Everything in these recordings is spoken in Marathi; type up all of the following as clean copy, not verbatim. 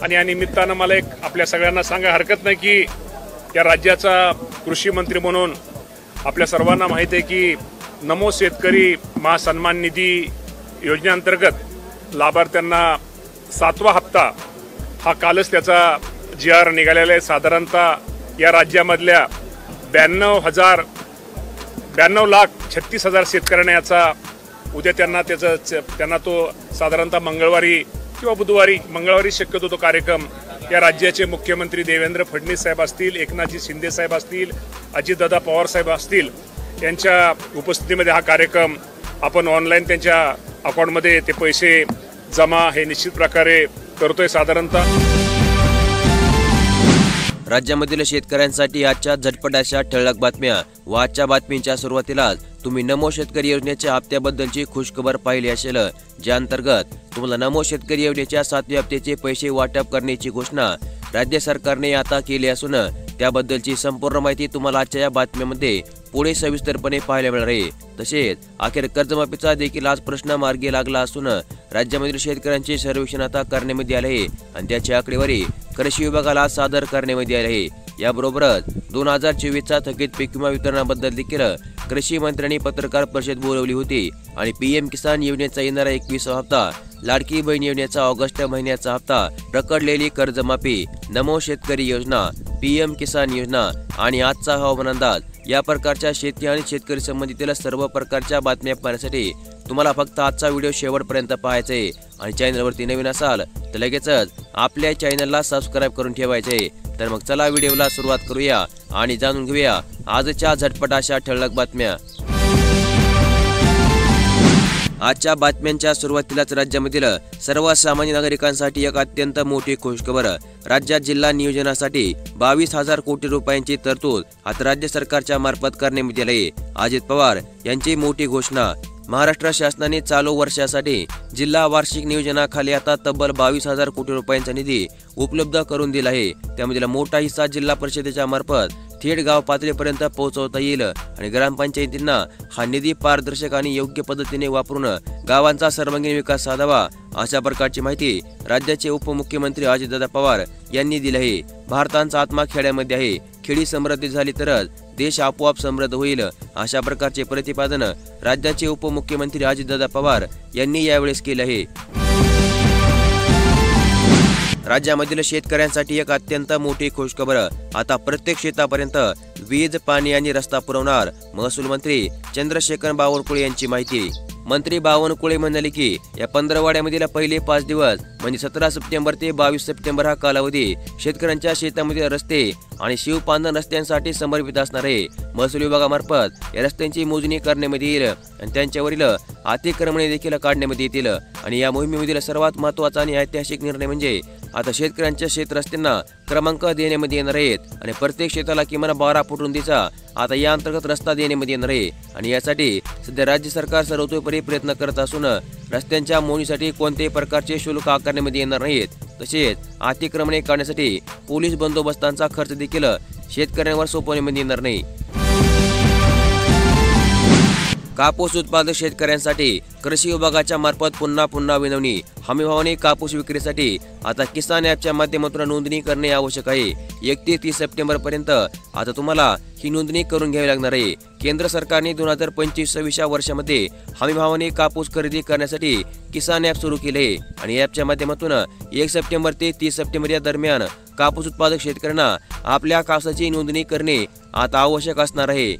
आणि या निमित्तानं मला एक आपल्या सगळ्यांना सांगा हरकत नाही की या राज्याचा कृषी मंत्री म्हणून आपल्या सर्वांना माहिती आहे की नमो शेतकरी महासन्मान निधी योजनेअंतर्गत लाभार्थ्यांना 7वा हप्ता हा कालच त्याचा GR निघालेला आहे। साधारणतः या राज्यामधल्या 92,36,000 शेतकऱ्यांना याचा उद्या त्यांना तो साधारणतः मंगळवारी किंवा बुधवारी शक्यतो तो कार्यक्रम या राज्याचे मुख्यमंत्री देवेंद्र फडणवीस साहेब असतील, एकनाथजी शिंदे साहेब असतील, अजितदादा पवार साहेब असतील यांच्या उपस्थितीमध्ये हा कार्यक्रम आपण ऑनलाईन त्यांच्या अकाउंटमध्ये ते पैसे जमा हे निश्चित प्रकारे करतोय। साधारणतः राज्यामधील शेतकऱ्यांसाठी आजच्या झटपट अशा ठळक बातम्या व आजच्या बातमींच्या सुरुवातीलाच तुम्ही नमो शेतकरी योजनेच्या हप्त्याबद्दलची खुशखबर पाहिली असेल, ज्या अंतर्गत तुम्हाला नमो शेतकरी योजनेच्या 7व्या हप्त्याचे पैसे वाटप करण्याची घोषणा राज्य सरकारने आता केली असून त्याबद्दलची संपूर्ण माहिती तुम्हाला आजच्या या बातम्यामध्ये पुढे सविस्तरपणे पाहायला मिळणार आहे। तसेच अखेर कर्जमाफीचा देखील आज प्रश्न मार्गी लागला असून राज्यामधील शेतकऱ्यांचे सर्वेक्षण आता करण्यामध्ये आले आहे आणि त्याची आकडेवारी कृषी विभागाला सादर करण्यामध्ये आली आहे। याबरोबरच 2024चा थकीत पीक विमा वितरणाबद्दल देखील कृषी मंत्र्यांनी पत्रकार परिषद बोलावली होती आणि PM किसान योजनेचा येणारा 21वा हप्ता, लाडकी बहीण योजनेचा ऑगस्ट महिन्याचा हप्ता, रखडलेली कर्जमाफी, नमो शेतकरी योजना, PM किसान योजना आणि आजचा हवामान अंदाज या प्रकारच्या शेती आणि शेतकरी संबंधित सर्व प्रकारच्या बातम्या पाहण्यासाठी तुम्हाला फक्त आजचा व्हिडिओ शेवटपर्यंत पाहायचा आहे आणि चॅनलवरती नवीन असाल तर लगेचच आपल्या चॅनलला सबस्क्राइब करून ठेवायचे आहे। तर मग चला व्हिडिओला सुरुवात करूया आणि जाणून घेऊया आजच्या झटपट अशा ठळक बातम्या। आजच्या बातम्यांच्या सुरुवातीलाच राज्यामधील सर्वसामान्य नागरिकांसाठी एक अत्यंत मोठी खुशखबर। राज्यात जिल्हा नियोजनासाठी 22,000 कोटी रुपयांची तरतूद आता राज्य सरकारच्या मार्फत करण्यात आली आहे। अजित पवार यांची मोठी घोषणा। महाराष्ट्र शासनाने चालू वर्षासाठी जिल्हा वार्षिक नियोजनाखाली आता तब्बल 22,000 कोटी रुपयांचा निधी उपलब्ध करून दिला आहे। त्यामधील मोठा हिस्सा जिल्हा परिषदेच्या मार्फत थेट गाव पातळीपर्यंत पोहोचवता येईल आणि ग्रामपंचायतींना हा निधी पारदर्शक आणि योग्य पद्धतीने वापरून गावांचा सर्वांगीण विकास साधावा अशा प्रकारची माहिती राज्याचे उपमुख्यमंत्री अजितदादा पवार यांनी दिली आहे। भारताचा आत्मा खेड्यामध्ये आहे, खेडी समृद्धी झाली तरच देश आपोआप समृद्ध होईल अशा प्रकारचे प्रतिपादन राज्याचे उपमुख्यमंत्री अजितदादा पवार यांनी यावेळेस केले आहे। राज्यामधील शेतकऱ्यांसाठी एक अत्यंत मोठी खुशखबर। आता प्रत्येक शेतापर्यंत वीज, पाणी आणि रस्ता पुरवणार महसूल मंत्री चंद्रशेखर बावनकुळे यांची माहिती। मंत्री बावनकुळे म्हणाले की या पंधरवड्यामधील पहिले 5 दिवस म्हणजे 17 सप्टेंबर ते 22 सप्टेंबर हा कालावधी शेतकऱ्यांच्या शेतामधील रस्ते आणि शिवपांधन रस्त्यांसाठी समर्पित असणार आहे। महसूल विभागामार्फत या रस्त्यांची मोजणी करण्यामध्ये येईल आणि त्यांच्यावरील अतिक्रमणे देखील काढण्यामध्ये येतील आणि या मोहिमेमधील सर्वात महत्त्वाचा आणि ऐतिहासिक निर्णय म्हणजे आता शेतकऱ्यांच्या शेत रस्त्यांना क्रमांक देण्यामध्ये येणार आहेत आणि प्रत्येक शेताला किमान 12 फूट रुंदीचा आता या अंतर्गत रस्ता देण्यामध्ये येणार आहे आणि यासाठी सध्या राज्य सरकार सर्वतोपरी प्रयत्न करत असून रस्त्यांच्या मोजणीसाठी कोणत्याही प्रकारचे शुल्क आकारण्यामध्ये येणार नाहीत। तसेच अतिक्रमणे काढण्यासाठी पोलीस बंदोबस्तांचा खर्च देखील शेतकऱ्यांवर सोपवण्यामध्ये येणार नाही। कापूस उत्पादक शेतकऱ्यांसाठी कृषी विभागाच्या मार्फत पुन्हा विनवणी। हमीभावाने कापूस विक्रीसाठी आता किसान ॲपच्या माध्यमातून नोंदणी करणे आवश्यक आहे। 1 ते 30 सप्टेंबर पर्यंत आता तुम्हाला ही नोंदणी करून घ्यावी लागणार आहे। केंद्र सरकारने 2025-26 वर्षामध्ये हमीभावाने कापूस खरेदी करण्यासाठी किसान ॲप सुरू केले आणि ॲपच्या माध्यमातून 1 सप्टेंबर ते 30 सप्टेंबर या दरम्यान कापूस उत्पादक शेतकऱ्यांना आपल्या कापसाची नोंदणी करणे आता आवश्यक असणार आहे।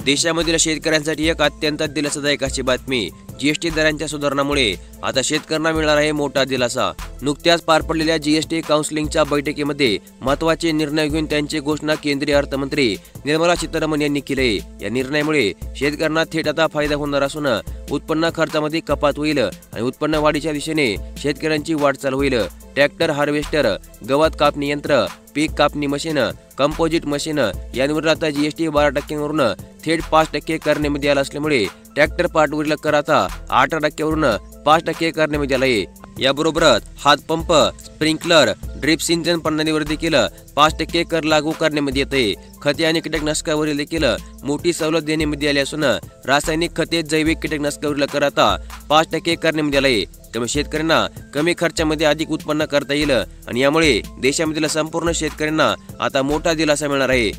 देशामधील शेतकऱ्यांसाठी एक अत्यंत दिलासादायक अशी बातमी। GST दरांच्या सुधारणामुळे आता शेतकऱ्यांना मिळणार आहे मोठा दिलासा। नुकत्याच पार पडलेल्या GST काउन्सिलिंगच्या बैठकीमध्ये महत्त्वाचे निर्णय घेऊन त्यांची घोषणा केंद्रीय अर्थमंत्री निर्मला सीतारामन यांनी केली। या निर्णयामुळे शेतकऱ्यांना थेट आता फायदा होणार असून उत्पन्न खर्चामध्ये कपात होईल आणि उत्पन्न वाढीच्या दिशेने शेतकऱ्यांची वाटचाल होईल। ट्रॅक्टर, हार्वेस्टर, गवत कापणी यंत्र, पीक कापणी मशीन, कंपोजिट मशीन यांवर आता GST 12% थेट 5% करण्यामध्ये आला असल्यामुळे ट्रॅक्टर पार्टवरील कर आता 18% 5% करण्यामध्ये आला आहे। याबरोबरच हातपंप, स्प्रिंकलर, ड्रिप सिंचन प्रणालीवर देखील 5% कर लागू करण्यामध्ये येते। खते आणि कीटकनाशकावरील देखील मोठी सवलत देण्यामध्ये आली असून रासायनिक खते, जैविक कीटकनाशकावरील कर आता 5% करण्यामध्ये आला आहे। त्यामुळे शेतकऱ्यांना कमी खर्चामध्ये अधिक उत्पन्न करता येईल आणि यामुळे देशामधील संपूर्ण शेतकऱ्यांना आता मोठा दिलासा मिळणार आहे.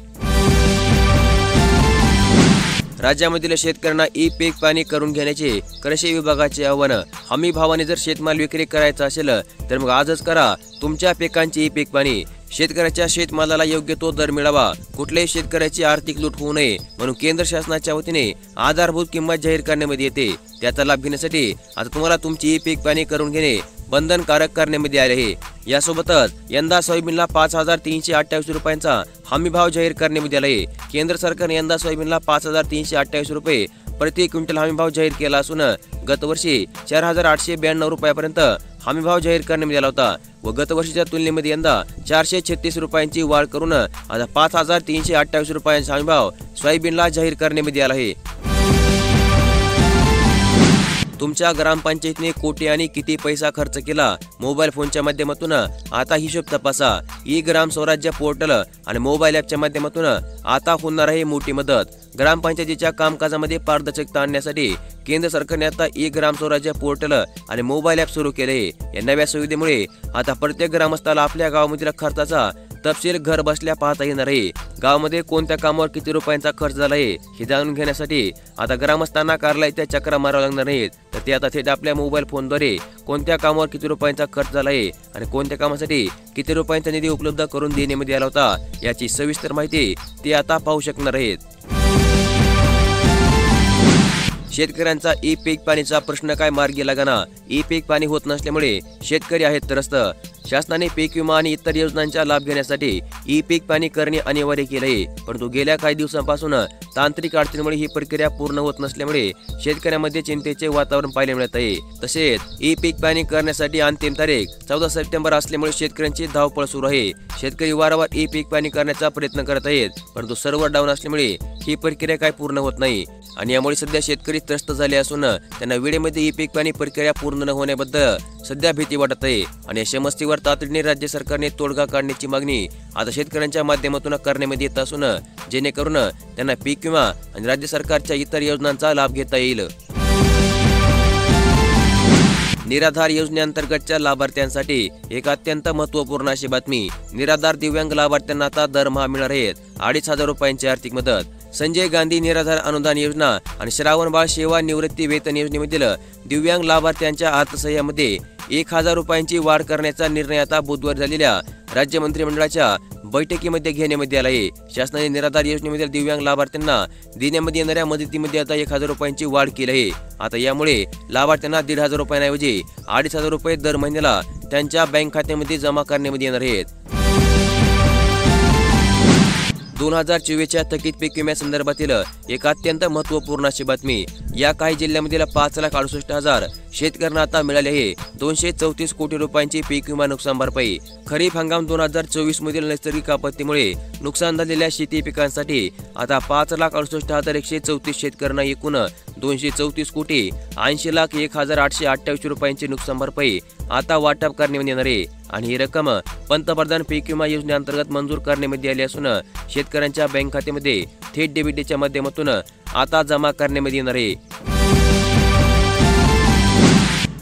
राज्यामधील शेतकऱ्यांना ई पीक पाणी करून घेण्याचे कृषी विभागाचे आव्हान. हमी भावाने जर शेतमाल विक्री करायचा असेल तर मग आजच करा तुमच्या पिकांची ई पीक पाणी. शेतकऱ्याच्या शेतमालाला योग्य तो दर मिळावा, कुठल्याही शेतकऱ्याची आर्थिक लूट होऊ नये म्हणून केंद्र शासनाच्या वतीने आधारभूत किंमत जाहीर करण्यामध्ये येते. त्याचा लाभ घेण्यासाठी आता तुम्हाला तुमची ई पीक पाणी करून घेणे बंधनकारक करण्यामध्ये आले आहे. यासोबतच यंदा सोयाबीनला 5,328 रुपयांचा हमी भाव जाहीर करण्यामध्ये आला आहे. केंद्र सरकारने यंदा सोयाबीनला 5,328 रुपये प्रति क्विंटल हमी भाव जाहीर केला असून गत वर्षी 4,892 रुपयापर्यंत हमी भाव जाहीर करण्यात आला होता व गत वर्षीच्या तुलनेमध्ये यंदा 436 रुपयांची वाढ करून आता 5,328 रुपयांचा हमी भाव सोयाबीनला जाहीर करण्यात आला आहे. तुमच्या ग्रामपंचायतीने कोटी आणि किती पैसा खर्च केला मोबाईल फोनच्या माध्यमातून आता हिशोब तपासा. ई ग्राम स्वराज्य पोर्टल आणि मोबाईल ॲपच्या माध्यमातून आता होणार आहे मोठी मदत. ग्रामपंचायतीच्या कामकाजामध्ये पारदर्शकता आणण्यासाठी केंद्र सरकारने आता ई ग्राम स्वराज्य पोर्टल आणि मोबाईल ॲप सुरू केले. या नव्या सुविधेमुळे आता प्रत्येक ग्रामस्थाला आपल्या गावामधील खर्चाचा तपशील घर बसल्या पाहता येणार आहे. गावामध्ये कोणत्या कामावर किती रुपयांचा खर्च झाला आहे हे जाणून घेण्यासाठी आता ग्रामस्थांना कार्यालयाच्या चक्रा माराव्या लागणार नाहीत, तर ते आता थेट आपल्या मोबाईल फोनद्वारे कोणत्या कामावर किती रुपयांचा खर्च झाला आहे आणि कोणत्या कामासाठी किती रुपयांचा निधी उपलब्ध करून देण्यामध्ये आला होता याची सविस्तर माहिती ते आता पाहू शकणार आहेत. शेतकऱ्यांचा ई पीक पाणीचा प्रश्न काय मार्गी लागना. ई पीक पाणी होत नसल्यामुळे शेतकरी आहेत त्रस्त. शासनाने पीक विमा आणि इतर योजनांचा लाभ घेण्यासाठी ई पीक पाणी करणे अनिवार्य केले आहे, परंतु गेल्या काही दिवसांपासून तांत्रिक अडचणीमुळे ही प्रक्रिया पूर्ण होत नसल्यामुळे शेतकऱ्यांमध्ये चिंतेचे वातावरण पाहायला मिळत आहे. तसेच ई पीक पाणी करण्यासाठी अंतिम तारीख 14 सप्टेंबर असल्यामुळे शेतकऱ्यांची धावपळ सुरू आहे. शेतकरी वारंवार ई पीक पाणी करण्याचा प्रयत्न करत आहेत, परंतु सर्व्हर डाऊन असल्यामुळे ही प्रक्रिया काय पूर्ण होत नाही आणि यामुळे सध्या शेतकरी त्रस्त झाले असून त्यांना वेळेमध्ये ई पीक पाणी प्रक्रिया पूर्ण न होण्याबद्दल सध्या भीती वाटत आहे आणि या समस्येवर तातडीने राज्य सरकारने तोडगा काढण्याची मागणी आता शेतकऱ्यांच्या माध्यमातून करण्यामध्ये येत असून जेणेकरून त्यांना पीक विमा आणि राज्य सरकारच्या इतर योजनांचा लाभ घेता येईल. निराधार योजनेअंतर्गतच्या लाभार्थ्यांसाठी एक अत्यंत महत्त्वपूर्ण अशी बातमी. निराधार दिव्यांग लाभार्थ्यांना आता दरमहा मिळणार आहेत 2,500 रुपयांची आर्थिक मदत. संजय गांधी निराधार अनुदान योजना आणि श्रावणबाळ सेवा निवृत्ती वेतन योजनेमधील दिव्यांग लाभार्थ्यांच्या अर्थसहाय्यामध्ये 1,000 रुपयांची वाढ करण्याचा निर्णय आता बुधवारी झालेल्या राज्य मंत्रिमंडळाच्या बैठकीमध्ये घेण्यामध्ये आला आहे. शासनाने निराधार योजनेमधील दिव्यांग लाभार्थ्यांना देण्यामध्ये येणाऱ्या मदतीमध्ये आता 1,000 रुपयांची वाढ केली आहे. आता यामुळे लाभार्थ्यांना 1,500 रुपयांऐवजी 2,500 रुपये दर महिन्याला त्यांच्या बँक खात्यामध्ये जमा करण्यामध्ये येणार आहेत. 2024च्या थकीत पीक विम्यासंदर्भातील एक अत्यंत महत्त्वपूर्ण अशी बातमी. या काही जिल्ह्यामधील 5,68,000 शेतकऱ्यांना आता मिळाले आहे 234 कोटी रुपयांची पीक विमा नुकसान भरपाई. खरीप हंगाम 2024 मधील नैसर्गिक आपत्तीमुळे नुकसान झालेल्या शेती पिकांसाठी आता 5,68,134 शेतकऱ्यांना एकूण 234 कोटी 80,01,828 रुपयांची नुकसान भरपाई आता वाटप करण्यात येणार आहे आणि ही रक्कम पंतप्रधान पीक विमा योजनेअंतर्गत मंजूर करण्यामध्ये आली असून शेतकऱ्यांच्या बँक खात्यामध्ये थेट डेबिटच्या माध्यमातून आता जमा करण्यामध्ये येणार आहे.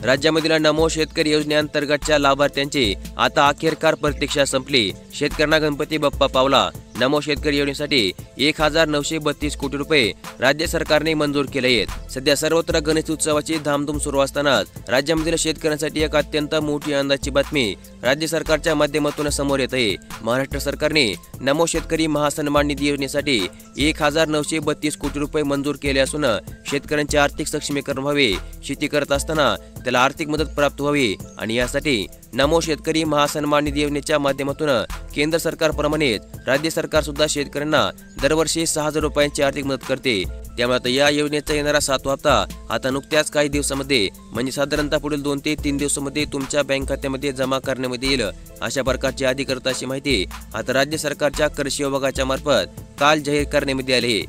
राज्यामधील नमो शेतकरी योजनेअंतर्गतच्या लाभार्थ्यांची आता अखेरकार प्रतीक्षा संपली. शेतकऱ्यांना गणपती बाप्पा पावला. नमो शेतकरी योजनेसाठी 1,932 कोटी रुपये राज्य सरकारने मंजूर केले आहेत. सध्या सर्वत्र गणेश उत्सवाची धामधूम सुरू असतानाच राज्यामधील शेतकऱ्यांसाठी एक अत्यंत मोठी आनंदाची बातमी राज्य सरकारच्या माध्यमातून समोर येत आहे. महाराष्ट्र सरकारने नमो शेतकरी महासन्मान निधी योजनेसाठी 1,932 कोटी रुपये मंजूर केले असून शेतकऱ्यांचे आर्थिक सक्षमीकरण व्हावे, शेती करत असताना त्याला आर्थिक मदत प्राप्त व्हावी आणि यासाठी नमो शेतकरी महासन्मान निधी योजनेच्या माध्यमातून केंद्र सरकारप्रमाणेच राज्य सरकार सुद्धा शेतकऱ्यांना दरवर्षी 6,000 रुपयांची आर्थिक मदत करते. त्यामुळे आता या योजनेचा येणारा 7वा हप्ता आता नुकत्याच काही दिवसांमध्ये म्हणजे साधारणतः पुढील 2 ते 3 दिवसांमध्ये तुमच्या बँक खात्यामध्ये जमा करण्यामध्ये येईल. अशा प्रकारची अधिकृत अशी माहिती आता राज्य सरकारच्या कृषी विभागाच्या मार्फत काल जाहीर करण्यामध्ये आली.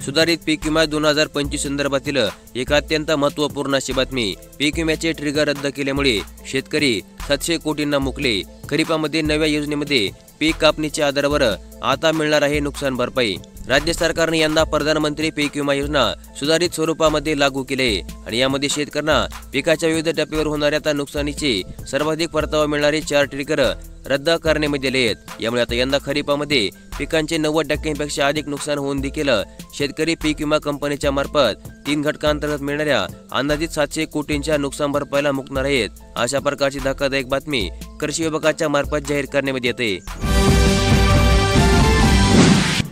सुधारित पीक विमा 2025 संदर्भातील एक अत्यंत महत्त्वपूर्ण अशी बातमी. पीक विम्याचे ट्रिगर रद्द केल्यामुळे शेतकरी 700 कोटींना मुकले. खरीपामध्ये नव्या योजनेमध्ये पीक कापणीच्या आधारावर आता मिळणार आहे नुकसान भरपाई. राज्य सरकारने यंदा प्रधानमंत्री पीक विमा योजना सुधारित स्वरूपामध्ये लागू केले आणि यामध्ये शेतकऱ्यांना पिकाच्या विविध टप्प्यावर होणाऱ्या नुकसानीची सर्वाधिक परतावा मिळणारे 4 ट्रिगर रद्द करण्यात आले आहेत। यामुळे आता यंदा खरीपामध्ये पिकांचे 90% अधिक नुकसान होऊन देखील शेतकरी पीक विमा कंपनीच्या मार्फत 3 घटकांतर्गत मिळणाऱ्या अंदाजित 700 कोटींच्या नुकसान भरपाईला मुकणार आहेत। अशा प्रकारची धक्कादायक बातमी कृषी विभागाच्या मार्फत जाहीर करण्यात येते।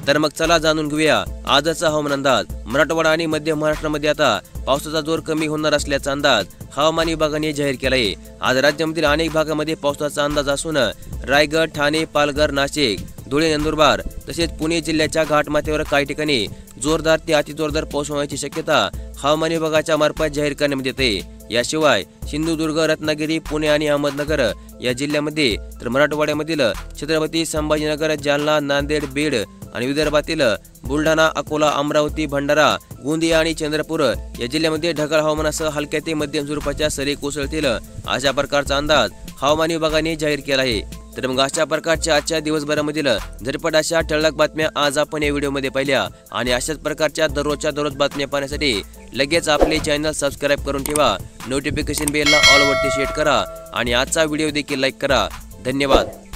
तर मग चला जाणून घेऊया आजचा हवामान अंदाज। मराठवाडा आणि मध्य महाराष्ट्रामध्ये आता पावसाचा जोर कमी होणार असल्याचा अंदाज हवामान विभागाने जाहीर केला आहे। आज राज्यामधील अनेक भागामध्ये पावसाचा अंदाज असून रायगड, ठाणे, पालघर, नाशिक, धुळे, नंदुरबार तसेच पुणे जिल्ह्याच्या घाटमाथ्यावर काही ठिकाणी जोरदार ते अतिजोरदार पाऊस होण्याची शक्यता हवामान विभागाच्या मार्फत जाहीर करण्यात येते। याशिवाय सिंधुदुर्ग, रत्नागिरी, पुणे आणि अहमदनगर या जिल्ह्यामध्ये तर मराठवाड्यामधील छत्रपती संभाजीनगर, जालना, नांदेड, बीड आणि विदर्भातील बुलढाणा, अकोला, अमरावती, भंडारा, गोंदिया आणि चंद्रपूर या जिल्ह्यामध्ये ढगाळ हवामानासह हलक्या ते मध्यम स्वरूपाच्या सरी कोसळतील अशा प्रकारचा अंदाज हवामान विभागाने जाहीर केला आहे। तर मग अशा प्रकारच्या आजच्या दिवसभरामधील झटपट अशा ठळक बातम्या आज आपण या व्हिडिओमध्ये पाहिल्या आणि अशाच प्रकारच्या दररोजच्या दररोज बातम्या पाहण्यासाठी लगेच आपले चॅनल सबस्क्राईब करून ठेवा। नोटिफिकेशन बेलला ऑल वरती सेट करा आणि आजचा व्हिडिओ देखील लाईक करा। धन्यवाद।